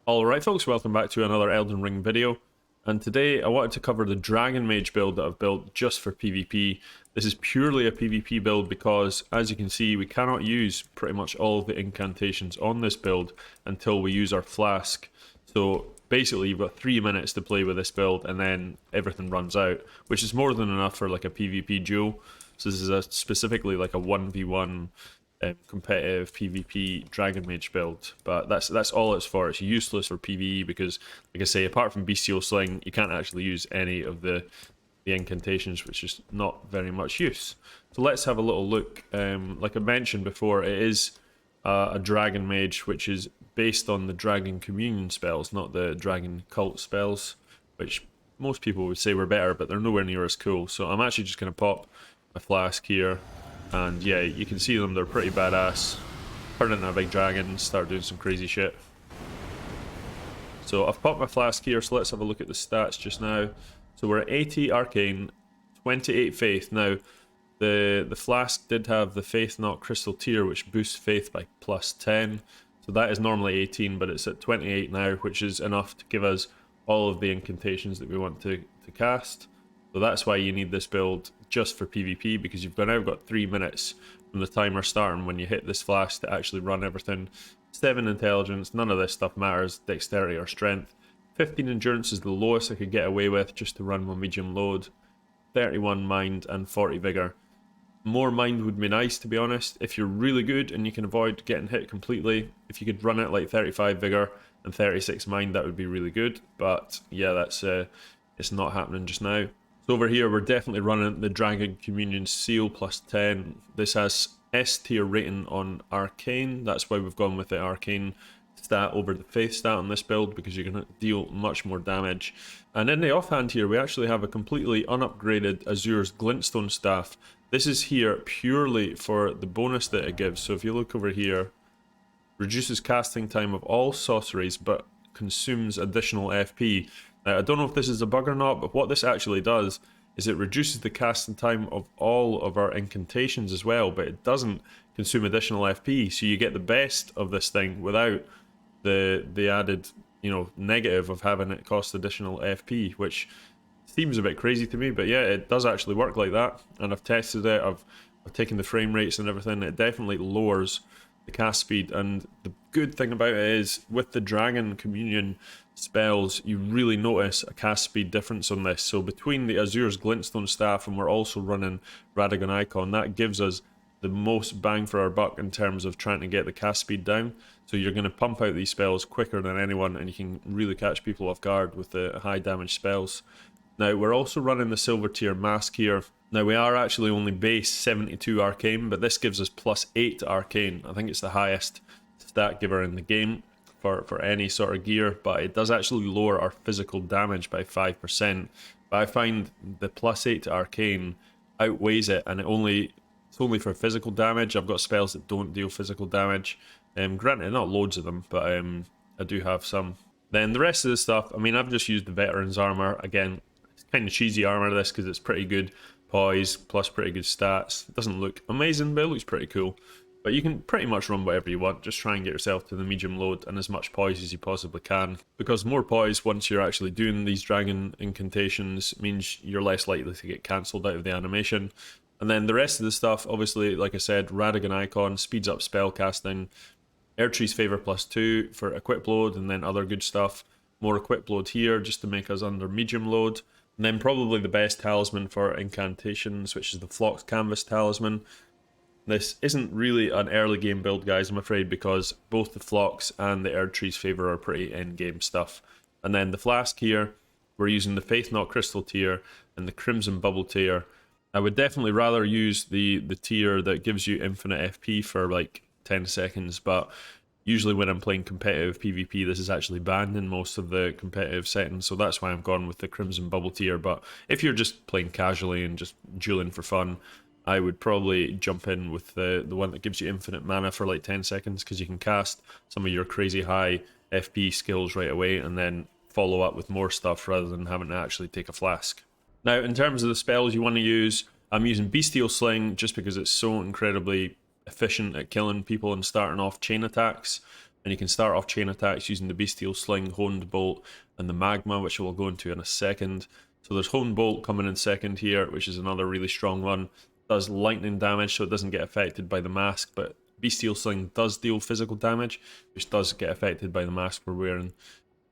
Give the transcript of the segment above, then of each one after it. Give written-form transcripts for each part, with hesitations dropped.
Alright folks, welcome back to another Elden Ring video, and today I wanted to cover the Dragon Mage build that I've built just for PvP. This is purely a PvP build because, as you can see, we cannot use pretty much all of the incantations on this build until we use our flask. So basically you've got 3 minutes to play with this build and then everything runs out, which is more than enough for like a PvP duo. So this is specifically like a 1v1 competitive PvP Dragon Mage build, but that's all it's for. It's useless for PvE because, like I say, apart from Bestial Sling, you can't actually use any of the incantations, which is not very much use. So let's have a little look. Like I mentioned before, it is a Dragon Mage, which is based on the Dragon Communion spells, not the Dragon Cult spells, which most people would say were better, but they're nowhere near as cool. So I'm actually just going to pop a flask here. And yeah, you can see them, they're pretty badass. Turn into a big dragon, start doing some crazy shit. So I've popped my flask here, so let's have a look at the stats just now. So we're at 80 Arcane, 28 Faith. Now, the flask did have the Faith Not Crystal Tier, which boosts Faith by plus 10. So that is normally 18, but it's at 28 now, which is enough to give us all of the incantations that we want to cast. So that's why you need this build just for PvP, because you've now got 3 minutes from the timer starting when you hit this flask to actually run everything. 7 intelligence, none of this stuff matters, dexterity or strength. 15 endurance is the lowest I could get away with just to run my medium load. 31 mind and 40 vigor. More mind would be nice, to be honest, if you're really good and you can avoid getting hit completely. If you could run it like 35 vigor and 36 mind, that would be really good, but yeah, that's it's not happening just now. So over here, we're definitely running the Dragon Communion Seal plus 10. This has S tier rating on Arcane. That's why we've gone with the Arcane stat over the Faith stat on this build, because you're going to deal much more damage. And in the offhand here, we actually have a completely unupgraded Azur's Glintstone Staff. This is here purely for the bonus that it gives. So if you look over here, reduces casting time of all sorceries, but consumes additional FP. Now, I don't know if this is a bug or not, but what this actually does is it reduces the casting time of all of our incantations as well, but it doesn't consume additional FP, so you get the best of this thing without the added, negative of having it cost additional FP, which seems a bit crazy to me, but yeah, it does actually work like that, and I've tested it, I've taken the frame rates and everything. It definitely lowers the cast speed, and the good thing about it is with the Dragon Communion spells, you really notice a cast speed difference on this. So between the Azur's Glintstone Staff and we're also running Radagon Icon, that gives us the most bang for our buck in terms of trying to get the cast speed down. So you're going to pump out these spells quicker than anyone, and you can really catch people off guard with the high damage spells. Now, we're also running the Silver Tier Mask here. Now, we are actually only base 72 Arcane, but this gives us plus 8 Arcane. I think it's the highest stat giver in the game for any sort of gear, but it does actually lower our physical damage by 5%. But I find the plus 8 to Arcane outweighs it, and it's only for physical damage. I've got spells that don't deal physical damage. Granted, not loads of them, but I do have some. Then the rest of the stuff, I mean, I've just used the Veteran's Armor. Again, it's kind of cheesy armor, this, because it's pretty good poise, plus pretty good stats. It doesn't look amazing, but it looks pretty cool. But you can pretty much run whatever you want, just try and get yourself to the medium load and as much poise as you possibly can. Because more poise, once you're actually doing these dragon incantations, means you're less likely to get cancelled out of the animation. And then the rest of the stuff, obviously, like I said, Radagon Icon speeds up spell casting, Erdtree's Favour plus 2 for equip load, and then other good stuff. More equip load here, just to make us under medium load. And then probably the best talisman for incantations, which is the Phlox Canvas Talisman. This isn't really an early game build, guys, I'm afraid, because both the Phlox and the Erdtree's Favour are pretty end game stuff. And then the flask here, we're using the Faith Not Crystal tier and the Crimson Bubble tier. I would definitely rather use the tier that gives you infinite FP for like 10 seconds, but usually when I'm playing competitive PvP, this is actually banned in most of the competitive settings, so that's why I'm gone with the Crimson Bubble tier. But if you're just playing casually and just dueling for fun, I would probably jump in with the one that gives you infinite mana for like 10 seconds, because you can cast some of your crazy high FP skills right away and then follow up with more stuff rather than having to actually take a flask. Now, in terms of the spells you want to use, I'm using Bestial Sling just because it's so incredibly efficient at killing people and starting off chain attacks. And you can start off chain attacks using the Bestial Sling, Honed Bolt, and the Magma, which we'll go into in a second. So there's Honed Bolt coming in second here, which is another really strong one. Does lightning damage, so it doesn't get affected by the mask, but Bestial Sling does deal physical damage, which does get affected by the mask we're wearing.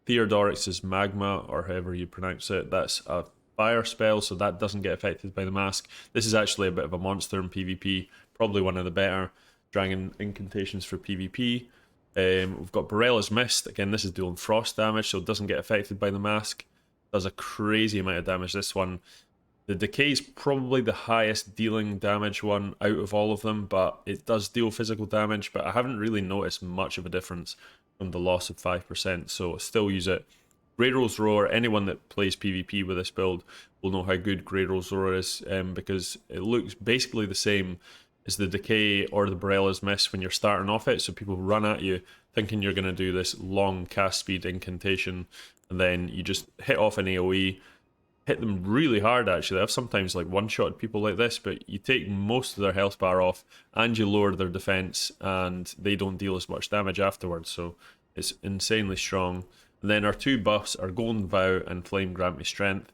Theodorix's Magma, or however you pronounce it, that's a fire spell, so that doesn't get affected by the mask. This is actually a bit of a monster in PvP, probably one of the better dragon incantations for PvP. We've got Barella's Mist. Again, this is dealing frost damage, so it doesn't get affected by the mask. Does a crazy amount of damage, this one. The Decay is probably the highest dealing damage one out of all of them, but it does deal physical damage, but I haven't really noticed much of a difference from the loss of 5%, so still use it. Greydrill's Roar, anyone that plays PvP with this build will know how good Greydrill's Roar is, because it looks basically the same as the Decay or the Barella's Mist when you're starting off it, so people run at you thinking you're going to do this long cast speed incantation, and then you just hit off an AoE, hit them really hard actually. I've sometimes like one-shotted people like this, but you take most of their health bar off, and you lower their defense, and they don't deal as much damage afterwards, so it's insanely strong. And then our two buffs are Golden Vow and Flame Grant Me Strength.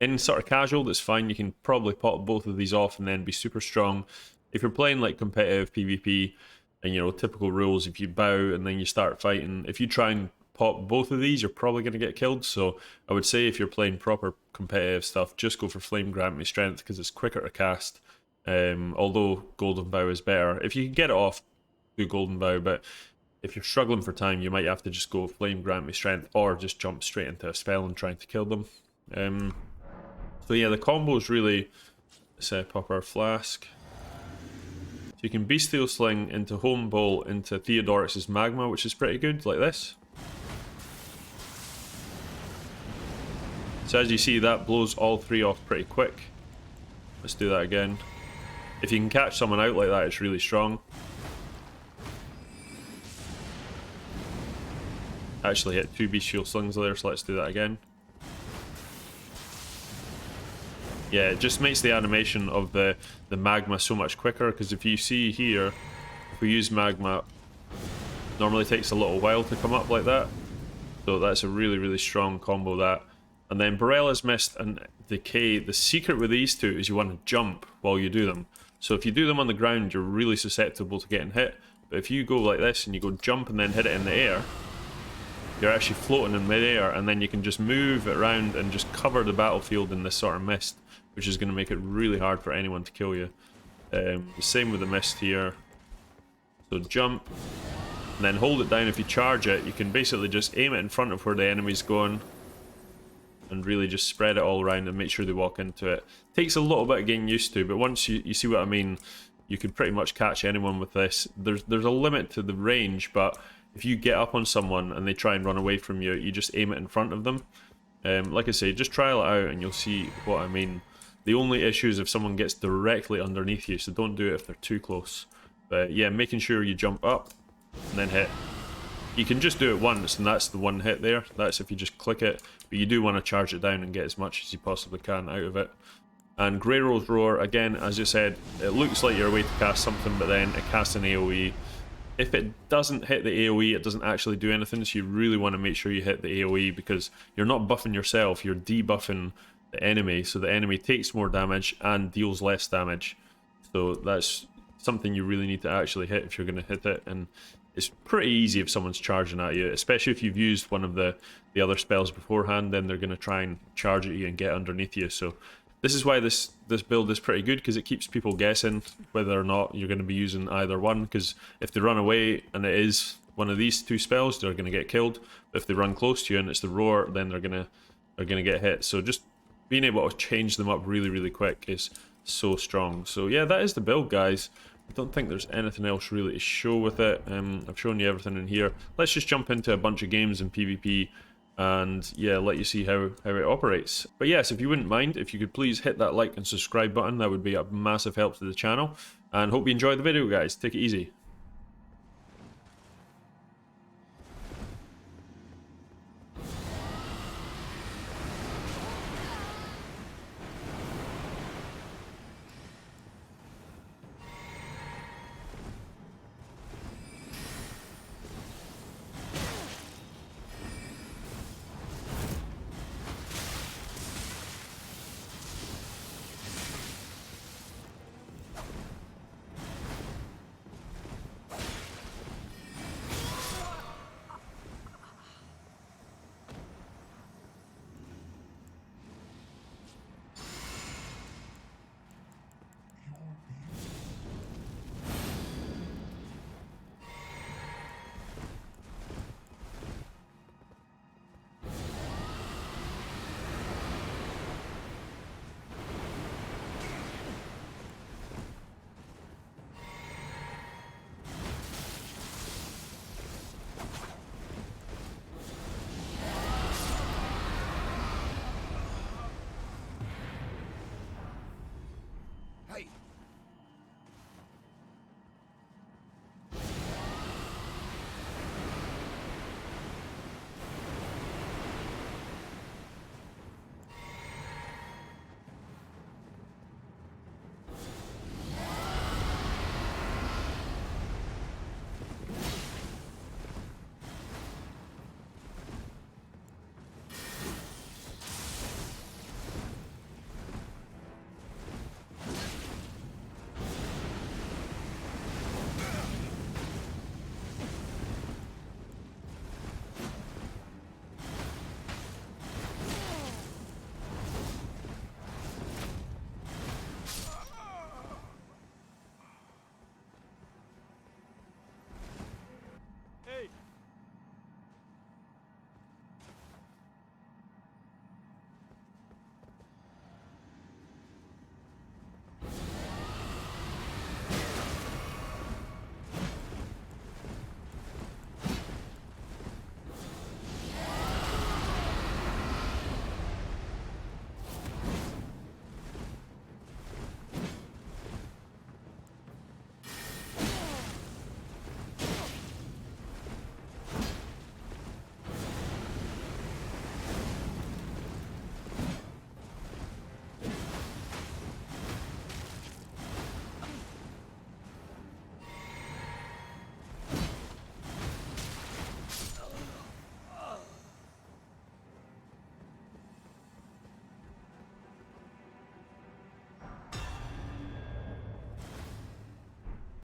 In sort of casual, that's fine, you can probably pop both of these off and then be super strong. If you're playing like competitive PvP, and you know, typical rules, if you bow and then you start fighting, if you try and pop both of these, you're probably going to get killed. So I would say if you're playing proper competitive stuff, just go for Flame Grant Me Strength, because it's quicker to cast. Although Golden Vow is better. If you can get it off, do Golden Vow, but if you're struggling for time, you might have to just go Flame Grant Me Strength, or just jump straight into a spell and trying to kill them. So yeah, the combo is really, let's pop our flask. So you can Bestial Sling into Home Bolt into Theodorix's Magma, which is pretty good, like this. So as you see, that blows all three off pretty quick. Let's do that again. If you can catch someone out like that, it's really strong. I actually hit 2 Bestial Slings there, so let's do that again. Yeah, it just makes the animation of the Magma so much quicker, because if you see here, if we use Magma, it normally takes a little while to come up like that. So that's a really, really strong combo, that. And then Barella's Mist and Decay, the secret with these two is you want to jump while you do them. So if you do them on the ground, you're really susceptible to getting hit. But if you go like this and you go jump and then hit it in the air, you're actually floating in mid-air, and then you can just move it around and just cover the battlefield in this sort of mist, which is going to make it really hard for anyone to kill you. The same with the mist here. So jump, and then hold it down. If you charge it, you can basically just aim it in front of where the enemy's going, and really just spread it all around and make sure they walk into it. Takes a little bit of getting used to, but once you see what I mean, you can pretty much catch anyone with this. There's a limit to the range, but if you get up on someone and they try and run away from you, you just aim it in front of them. Like I say, just trial it out and you'll see what I mean. The only issue is if someone gets directly underneath you, so don't do it if they're too close. But yeah, making sure you jump up and then hit. You can just do it once, and that's the one hit there. That's if you just click it, but you do want to charge it down and get as much as you possibly can out of it. And Greydrill's Roar, again, as I said, it looks like you're a way to cast something, but then it casts an AoE. If it doesn't hit the AoE, it doesn't actually do anything, so you really want to make sure you hit the AoE, because you're not buffing yourself, you're debuffing the enemy, so the enemy takes more damage and deals less damage. So that's something you really need to actually hit if you're going to hit it, and it's pretty easy if someone's charging at you, especially if you've used one of the other spells beforehand. Then they're going to try and charge at you and get underneath you. So this is why this build is pretty good, because it keeps people guessing whether or not you're going to be using either one, because if they run away and it is one of these two spells, they're going to get killed. But if they run close to you and it's the Roar, then they're going to get hit. So just being able to change them up really, really quick is so strong. So yeah, that is the build, guys. I don't think there's anything else really to show with it. I've shown you everything in here. Let's just jump into a bunch of games in PvP and yeah, let you see how it operates. But yes, if you wouldn't mind, if you could please hit that like and subscribe button, that would be a massive help to the channel. And hope you enjoyed the video, guys. Take it easy.